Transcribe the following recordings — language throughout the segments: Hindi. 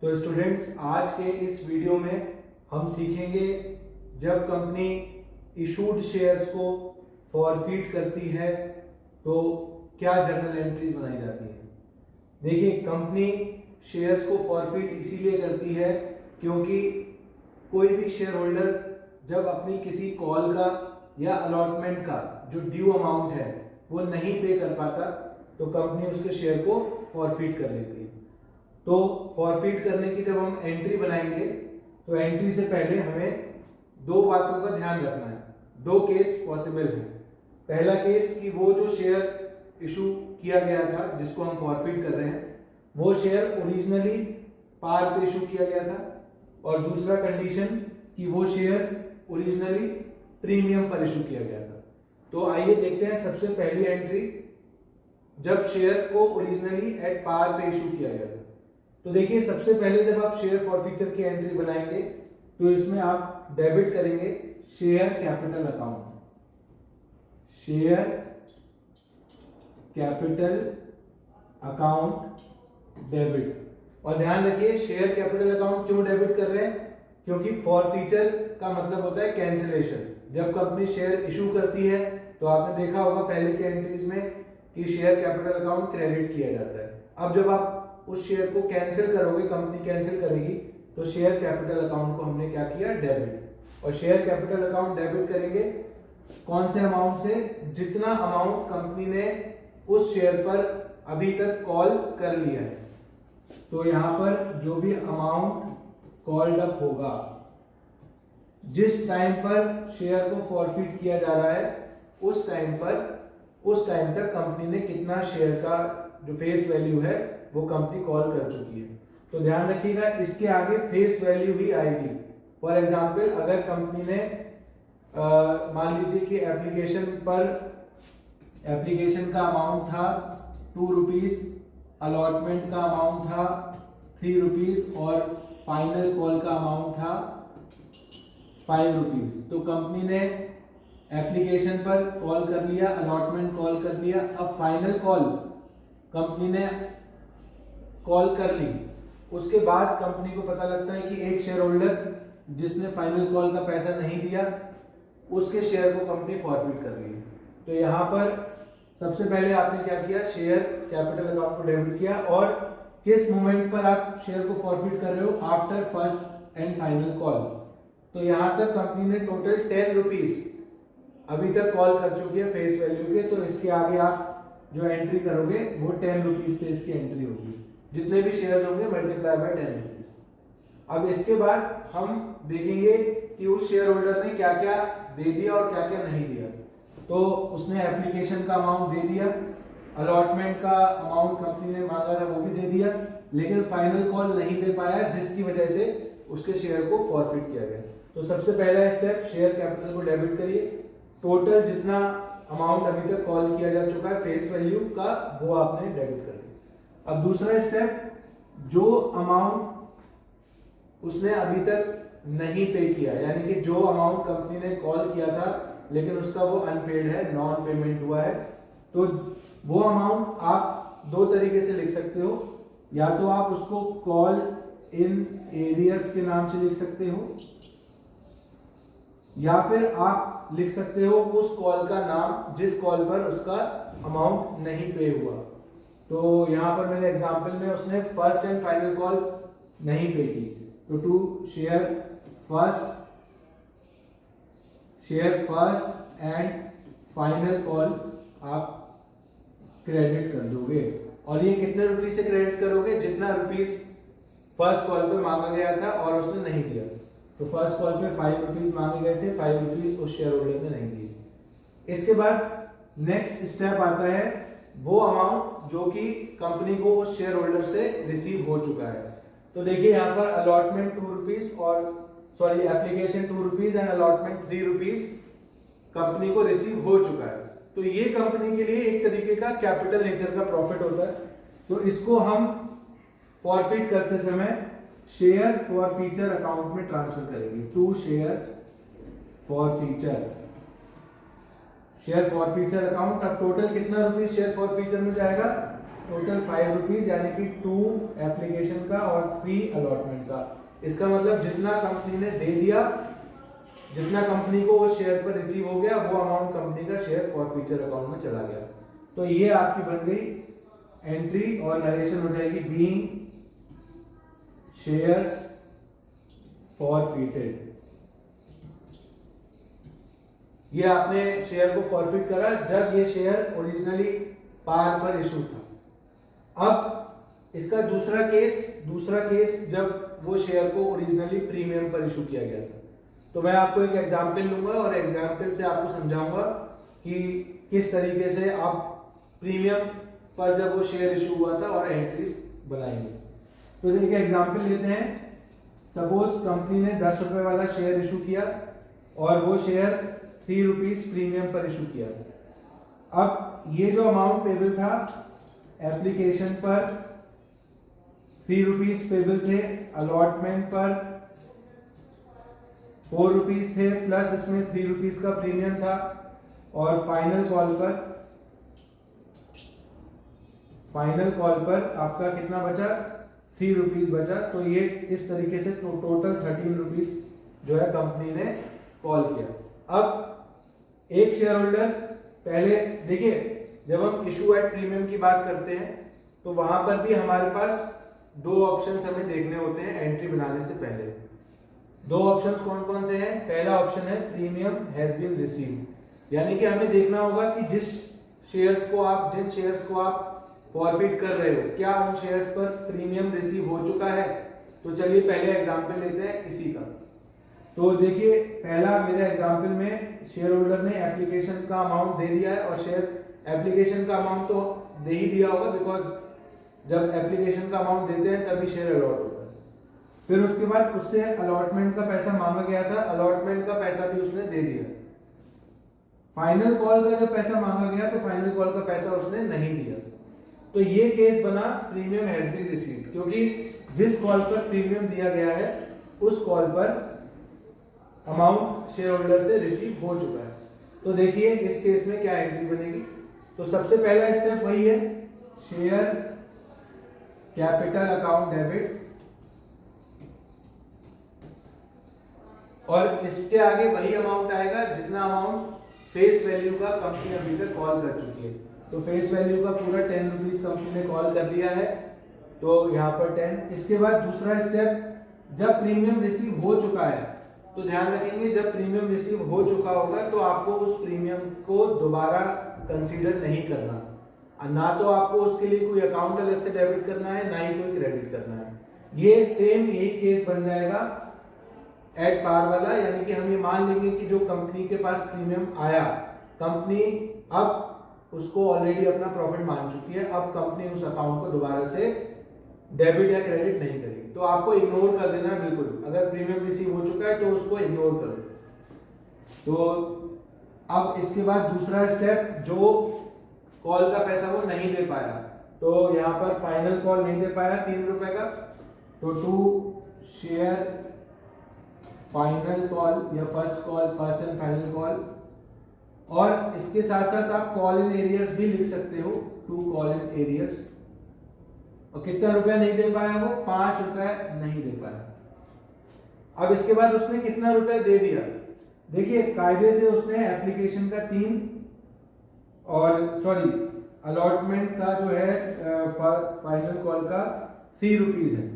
तो स्टूडेंट्स, आज के इस वीडियो में हम सीखेंगे जब कंपनी इशूड शेयर्स को फॉरफिट करती है तो क्या जर्नल एंट्रीज बनाई जाती हैं। देखिए, कंपनी शेयर्स को फॉरफिट इसीलिए करती है क्योंकि कोई भी शेयर होल्डर जब अपनी किसी कॉल का या अलॉटमेंट का जो ड्यू अमाउंट है वो नहीं पे कर पाता तो कंपनी उसके शेयर को फॉरफिट कर लेती है। तो फॉरफिट करने की जब हम एंट्री बनाएंगे तो एंट्री से पहले हमें दो बातों का ध्यान रखना है। दो केस पॉसिबल है। पहला केस कि वो जो शेयर इशू किया गया था जिसको हम फॉरफिट कर रहे हैं वो शेयर ओरिजिनली पार पे इशू किया गया था, और दूसरा कंडीशन कि वो शेयर ओरिजिनली प्रीमियम पर इशू किया गया था। तो आइए देखते हैं सबसे पहली एंट्री, जब शेयर को ओरिजिनली एट पार पे इशू किया गया था। तो देखिए, सबसे पहले जब आप शेयर फॉरफिचर की एंट्री बनाएंगे तो इसमें आप डेबिट करेंगे share capital account, share capital account debit. और ध्यान रखिए, शेयर कैपिटल अकाउंट क्यों डेबिट कर रहे हैं, क्योंकि फॉरफिचर का मतलब होता है कैंसिलेशन। जब कंपनी शेयर इशू करती है तो आपने देखा होगा पहले के एंट्रीज में कि शेयर कैपिटल अकाउंट क्रेडिट किया जाता है। अब जब आप उस शेयर को कैंसिल करोगे, कंपनी कैंसिल करेगी, तो शेयर कैपिटल अकाउंट को हमने क्या किया, डेबिट। और शेयर कैपिटल अकाउंट डेबिट करेंगे कौन से अमाउंट से, जितना अमाउंट कंपनी ने उस शेयर पर अभी तक कॉल कर लिया है। तो यहां पर जो भी अमाउंट कॉल्ड अप होगा, जिस टाइम पर शेयर को फॉरफिट किया जा रहा है उस टाइम तक कंपनी ने कितना शेयर का जो फेस वैल्यू है वो कंपनी कॉल कर चुकी है। तो ध्यान रखिएगा, इसके आगे फेस वैल्यू ही आएगी। फॉर एग्जांपल, अगर कंपनी ने मान लीजिए कि एप्लीकेशन का अमाउंट था 2 रुपीज, अलॉटमेंट का अमाउंट था 3 रुपीज और फाइनल कॉल का अमाउंट था 5 रुपीज। तो कंपनी ने एप्लीकेशन पर कॉल कर लिया, अलॉटमेंट कॉल कर लिया, अब फाइनल कॉल कंपनी ने कॉल कर ली। उसके बाद कंपनी को पता लगता है कि एक शेयर होल्डर जिसने फाइनल कॉल का पैसा नहीं दिया उसके शेयर को कंपनी फॉरफिट कर रही है। तो यहाँ पर सबसे पहले आपने क्या किया, शेयर कैपिटल अकाउंट को डेबिट किया। और किस मोमेंट पर आप शेयर को फॉरफिट कर रहे हो, after first and final call. तो यहाँ तक कंपनी ने टोटल 10 रुपीज अभी तक कॉल कर चुकी है फेस वैल्यू के। तो इसके आगे आप जो एंट्री करोगे वो 10 रुपीज से इसकी एंट्री होगी, जितने भी शेयर्स होंगे मल्टीप्लाई बाय 10 रुपीज। अब इसके बाद हम देखेंगे कि उस शेयर होल्डर ने क्या क्या दे दिया और क्या क्या नहीं दिया। तो उसने एप्लीकेशन का अमाउंट दे दिया, अलॉटमेंट का अमाउंट कंपनी ने मांगा था वो भी दे दिया, लेकिन फाइनल कॉल नहीं दे पाया जिसकी वजह से उसके शेयर को फॉरफिट किया गया। तो सबसे पहला स्टेप, शेयर कैपिटल को डेबिट करिए। टोटल जितना अमाउंट अभी तक कॉल किया जा चुका है फेस वैल्यू का वो आपने डेबिट कर दिया। अब दूसरा स्टेप, जो अमाउंट उसने अभी तक नहीं पे किया, यानी कि जो अमाउंट कंपनी ने कॉल किया था लेकिन उसका वो अनपेड है, नॉन पेमेंट हुआ है, तो वो अमाउंट आप दो तरीके से लिख सकते हो। या तो आप उसको कॉल इन एरियर्स के नाम से लिख सकते हो, या फिर आप लिख सकते हो उस कॉल का नाम जिस कॉल पर उसका अमाउंट नहीं पे हुआ। तो यहां पर मेरे एग्जांपल में उसने फर्स्ट एंड फाइनल कॉल नहीं पे की, तो to share first and final call आप क्रेडिट कर दोगे। और ये कितने रुपीज से क्रेडिट करोगे, जितना रुपीज फर्स्ट कॉल पे मांगा गया था और उसने नहीं दिया। तो फर्स्ट कॉल पे 5 रुपीज मांगे गए थे, 5 रुपीज उस शेयर होल्डर ने नहीं दिए। इसके बाद नेक्स्ट स्टेप आता है वो अमाउंट जो कि कंपनी को उस शेयर होल्डर से रिसीव हो चुका है। तो देखिए, यहाँ पर अलॉटमेंट 2 रुपीज और application 2 rupees and allotment 3 rupees company को रिसीव हो चुका है। तो ये कंपनी के लिए एक तरीके का कैपिटल नेचर का प्रॉफिट होता है। तो इसको हम फॉरफिट करते समय शेयर फॉरफिचर अकाउंट में ट्रांसफर करेंगे, टू शेयर फॉरफिचर अकाउंट। अब टोटल कितना रुपीज शेयर फॉरफिचर में जाएगा, टोटल 5 रुपीज, यानी कि 2 एप्लीकेशन का और 3 अलॉटमेंट का। इसका मतलब जितना कंपनी ने दे दिया, जितना कंपनी को वो शेयर पर रिसीव हो गया, वो अमाउंट कंपनी का शेयर फॉरफीचर अकाउंट में चला गया। तो ये आपकी बन गई एंट्री, और नरेशन हो जाएगी बीइंग शेयर्स फॉरफिटेड। ये आपने शेयर को फॉरफिट करा जब ये शेयर ओरिजिनली पार पर इशू था। अब इसका दूसरा केस जब वो शेयर को ओरिजिनली प्रीमियम पर इशू किया गया था। तो मैं आपको एक एग्जांपल लूंगा और एग्जांपल से आपको समझाऊंगा कि किस तरीके से आप प्रीमियम पर जब वो शेयर इशू हुआ था और एंट्रीज बनाएंगे। तो देखिए एग्जांपल लेते हैं। सपोज कंपनी ने 10 रुपए वाला शेयर इशू किया और वो शेयर 3 रुपीज प्रीमियम पर इशू किया। अब ये जो अमाउंट पेबल था एप्लीकेशन पर 3 रुपीज पेबल थे, अलॉटमेंट पर 4 रुपीज थे, प्लस इसमें 3 रुपीज का प्रीमियम था, और फाइनल कॉल पर आपका कितना बचा, 3 रुपीज बचा। तो ये इस तरीके से टोटल 13 रुपीज जो है कंपनी ने कॉल किया। अब एक शेयर होल्डर, पहले देखिए जब हम इशू एट प्रीमियम की बात करते हैं तो वहां पर भी हमारे पास 2 ऑप्शंस हमें देखने होते हैं एंट्री बनाने से पहले। 2 ऑप्शंस कौन कौन से हैं? पहला ऑप्शन है प्रीमियम हैज बीन रिसीव्ड, यानी कि हमें देखना होगा कि जिन शेयर्स को आप फॉरफिट कर रहे हो, क्या उन शेयर्स पर प्रीमियम रिसीव हो चुका है। तो चलिए पहले एग्जांपल लेते हैं इसी का। तो देखिए पहला मेरे एग्जांपल में शेयर होल्डर ने एप्लीकेशन का अमाउंट दे दिया है, और शेयर एप्लीकेशन का अमाउंट तो दे ही दिया होगा, बिकॉज जब एप्लीकेशन का अमाउंट देते हैं तभी शेयर अलॉट होता है। फिर उसके बाद उससे अलॉटमेंट का पैसा मांगा गया था, अलॉटमेंट का पैसा भी उसने दे दिया। फाइनल कॉल का जब पैसा मांगा गया तो फाइनल कॉल का पैसा उसने नहीं दिया। तो ये केस बना प्रीमियम हैज बीन रिसीव्ड, क्योंकि जिस कॉल पर प्रीमियम दिया गया है उस कॉल पर अमाउंट शेयर होल्डर से रिसीव हो चुका है। तो देखिए इस केस में क्या एंट्री बनेगी। तो सबसे पहला स्टेप वही है, शेयर कैपिटल अकाउंट डेबिट, और इसके आगे वही अमाउंट आएगा जितना अमाउंट फेस वैल्यू का कंपनी अभी तक कॉल कर चुकी है। तो फेस वैल्यू का पूरा 10 रुपीज कंपनी ने कॉल कर दिया है, तो यहाँ पर 10। इसके बाद दूसरा स्टेप, जब प्रीमियम रिसीव हो चुका है, तो ध्यान रखेंगे जब प्रीमियम रिसीव हो चुका होगा तो आपको उस प्रीमियम को दोबारा कंसीडर नहीं करना, ना तो आपको उसके लिए कोई अकाउंट अलग से डेबिट करना है, ना ही कोई क्रेडिट करना है। ये सेम यही केस बन जाएगा एट पार वाला, यानी कि हम ये मान लेंगे कि जो कंपनी के पास प्रीमियम आया, कंपनी अब उसको ऑलरेडी अपना प्रॉफिट मान चुकी है, अब कंपनी उस अकाउंट को दोबारा से डेबिट या क्रेडिट नहीं करेगी। तो आपको इग्नोर कर देना है बिल्कुल, अगर प्रीमियम रिसीव हो चुका है तो उसको इग्नोर कर दो। तो अब इसके बाद दूसरा स्टेप, जो कॉल का पैसा वो नहीं दे पाया, तो यहाँ पर फाइनल कॉल नहीं दे पाया 3 रुपए का, तो टू शेयर फाइनल कॉल या फर्स्ट एंड फाइनल कॉल। और इसके साथ साथ आप कॉल इन एरियर्स भी लिख सकते हो, टू कॉल इन एरियर्स। और कितना रुपया नहीं दे पाया वो? 5 रुपए नहीं दे पाया। अब इसके बाद उसने कितना रुपया दे दिया? देखिए कायदे से उसने एप्लीकेशन का 3 और अलॉटमेंट का जो है फाइनल कॉल का 3 रुपीज है,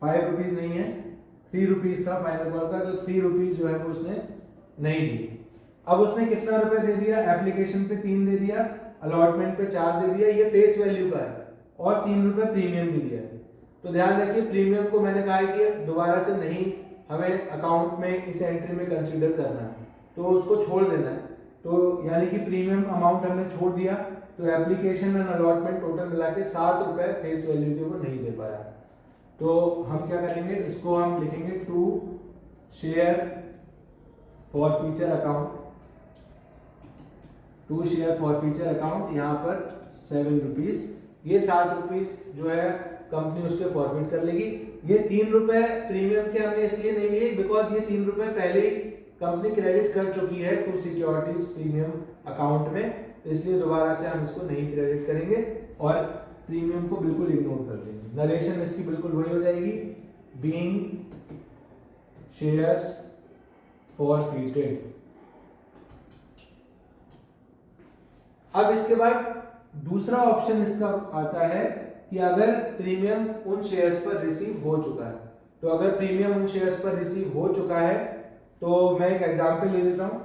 5 रुपीज नहीं है, 3 रुपीज था फाइनल कॉल का, तो 3 रुपीज जो है वो उसने नहीं दी। अब उसने कितना रुपया दे दिया? एप्लीकेशन पे 3 दे दिया, अलॉटमेंट पे 4 दे दिया, ये फेस वैल्यू का है, और 3 रुपए प्रीमियम भी दिया है। तो ध्यान रखिए प्रीमियम को मैंने कहा है कि दोबारा से नहीं हमें अकाउंट में इस एंट्री में कंसीडर करना है, तो उसको छोड़ देना है। तो यानी कि प्रीमियम अमाउंट हमने छोड़ दिया, तो एप्लीकेशन एंड अलॉटमेंट टोटल मिला के 7 रुपए फेस वैल्यू के वो नहीं दे पाया। तो हम क्या करेंगे, इसको हम लिखेंगे to share forfeiture account, to share forfeiture account, यहाँ पर 7 रुपीज, ये 7 रुपीज जो है कंपनी उसके फॉरफिट कर लेगी। ये 3 रुपए प्रीमियम के हमने इसलिए नहीं लिए बिकॉज ये 3 रुपए पहले ही कंपनी क्रेडिट कर चुकी है टू सिक्योरिटीज प्रीमियम अकाउंट में, इसलिए दोबारा से हम इसको नहीं क्रेडिट करेंगे। और प्रीमियम को बिल्कुल इग्नोर कर देंगे, नरेशन इसकी बिल्कुल वही हो जाएगी, बीइंग शेयर्स फॉरफीटेड। अब इसके बाद दूसरा ऑप्शन इसका आता है कि अगर प्रीमियम उन शेयर्स पर रिसीव हो चुका है, तो अगर प्रीमियम उन शेयर्स पर रिसीव हो चुका है तो मैं एक एग्जांपल ले लेता हूं।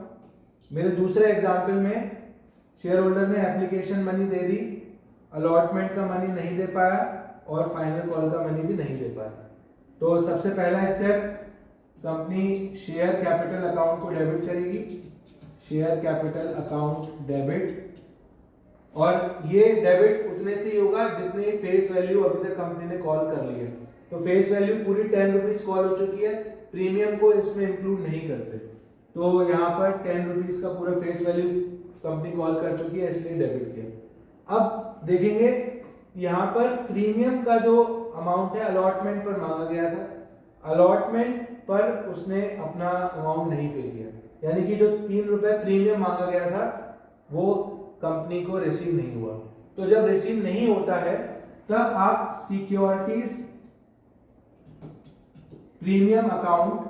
मेरे दूसरे एग्जांपल में शेयर होल्डर ने एप्लीकेशन मनी दे दी, अलॉटमेंट का मनी नहीं दे पाया और फाइनल कॉल का मनी भी नहीं दे पाया। तो सबसे पहला step, company share capital account को डेबिट करेगी, शेयर कैपिटल अकाउंट डेबिट, और ये डेबिट उतने से ही होगा जितनी फेस वैल्यू अभी तक कंपनी ने कॉल कर ली है। तो फेस वैल्यू पूरी 10 रुपीज कॉल हो चुकी है, प्रीमियम को इसमें इंक्लूड नहीं करते, तो यहाँ पर 10 रुपीज का पूरा फेस वैल्यू कंपनी कॉल कर चुकी है, इसलिए डेबिट किया। अब देखेंगे यहाँ पर प्रीमियम का जो अमाउंट है अलॉटमेंट पर मांगा गया था, अलॉटमेंट पर उसने अपना अमाउंट नहीं पे किया, यानी कि जो 3 रुपए प्रीमियम मांगा गया था वो कंपनी को रिसीव नहीं हुआ। तो जब रिसीव नहीं होता है तब आप सिक्योरिटीज प्रीमियम अकाउंट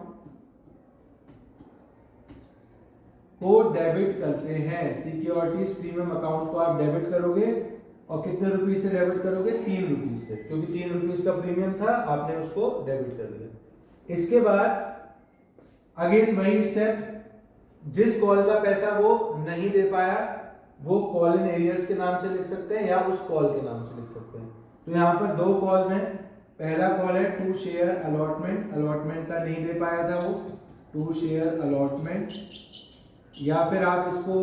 को डेबिट करते हैं। सिक्योरिटीज प्रीमियम अकाउंट को आप डेबिट करोगे, और कितने रुपीस से डेबिट करोगे? 3 रुपीस से, क्योंकि 3 रुपीस का प्रीमियम था, आपने उसको डेबिट कर दिया। इसके बाद अगेन वही स्टेप, जिस कॉल का पैसा वो नहीं दे पाया वो कॉल इन एरियर्स के नाम से लिख सकते हैं या उस कॉल के नाम से लिख सकते हैं। तो यहाँ पर 2 कॉल्स हैं, पहला कॉल है टू शेयर अलॉटमेंट, अलॉटमेंट का नहीं दे पाया था वो, टू शेयर अलॉटमेंट, या फिर आप इसको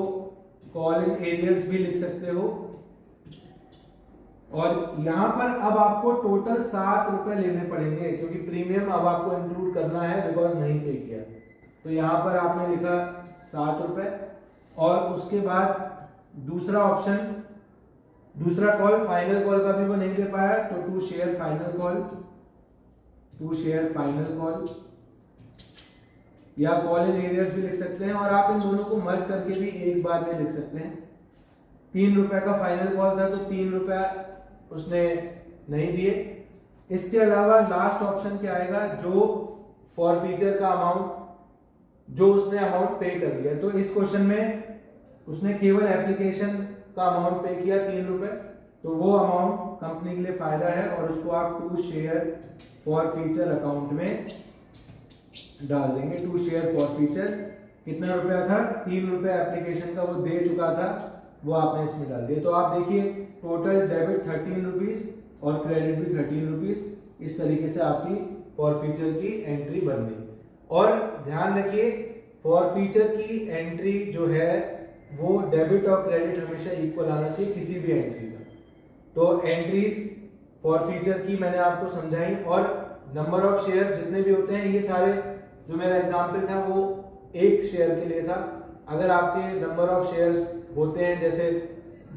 कॉल इन एरियर्स भी लिख सकते हो। और यहाँ पर अब आपको टोटल 7 रुपए लेने पड़ेंगे, क्योंकि प्रीमियम अब आपको इंक्लूड करना है बिकॉज नहीं पे किया। तो यहाँ पर आपने लिखा 7 रुपए, और उसके बाद दूसरा ऑप्शन, दूसरा कॉल फाइनल कॉल का भी वो नहीं दे पाया, तो to share final call, to share final call, या कॉल इन एरियर्स भी लिख सकते हैं, और आप इन दोनों को मर्ज करके भी एक बार में लिख सकते हैं। 3 रुपए का फाइनल कॉल था तो 3 रुपए उसने नहीं दिए। इसके अलावा लास्ट ऑप्शन क्या आएगा, जो फॉरफीचर का अमाउंट, जो उसने अमाउंट पे कर दिया। तो इस क्वेश्चन में उसने केवल एप्लीकेशन का अमाउंट पे किया 3 रुपए, तो वो अमाउंट कंपनी के लिए फायदा है और उसको आप टू शेयर फॉरफीचर अकाउंट में डाल देंगे। टू शेयर फॉरफीचर कितना रुपया था? 3 रुपए एप्लीकेशन का वो दे चुका था, वो आपने इसमें डाल दिया। तो आप देखिए टोटल डेबिट 13 रुपीज और क्रेडिट भी 13 रुपीज। इस तरीके से आपकी फॉरफीचर की एंट्री बन गई। और ध्यान रखिए फॉरफीचर की एंट्री जो है वो डेबिट और क्रेडिट हमेशा इक्वल आना चाहिए किसी भी एंट्री का। तो एंट्रीज फॉरफीचर की मैंने आपको समझाई, और नंबर ऑफ शेयर जितने भी होते हैं, ये सारे जो मेरा एग्जांपल था वो एक शेयर के लिए था। अगर आपके नंबर ऑफ शेयर्स होते हैं जैसे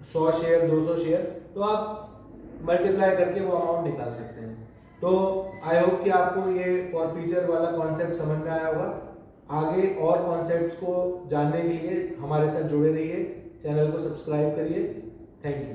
100 शेयर 200 शेयर, तो आप मल्टीप्लाई करके वो अमाउंट निकाल सकते हैं। तो आई होप कि आपको ये फॉरफीचर वाला कॉन्सेप्ट समझ में आया होगा। आगे और कॉन्सेप्ट्स को जानने के लिए हमारे साथ जुड़े रहिए, चैनल को सब्सक्राइब करिए। Thank you.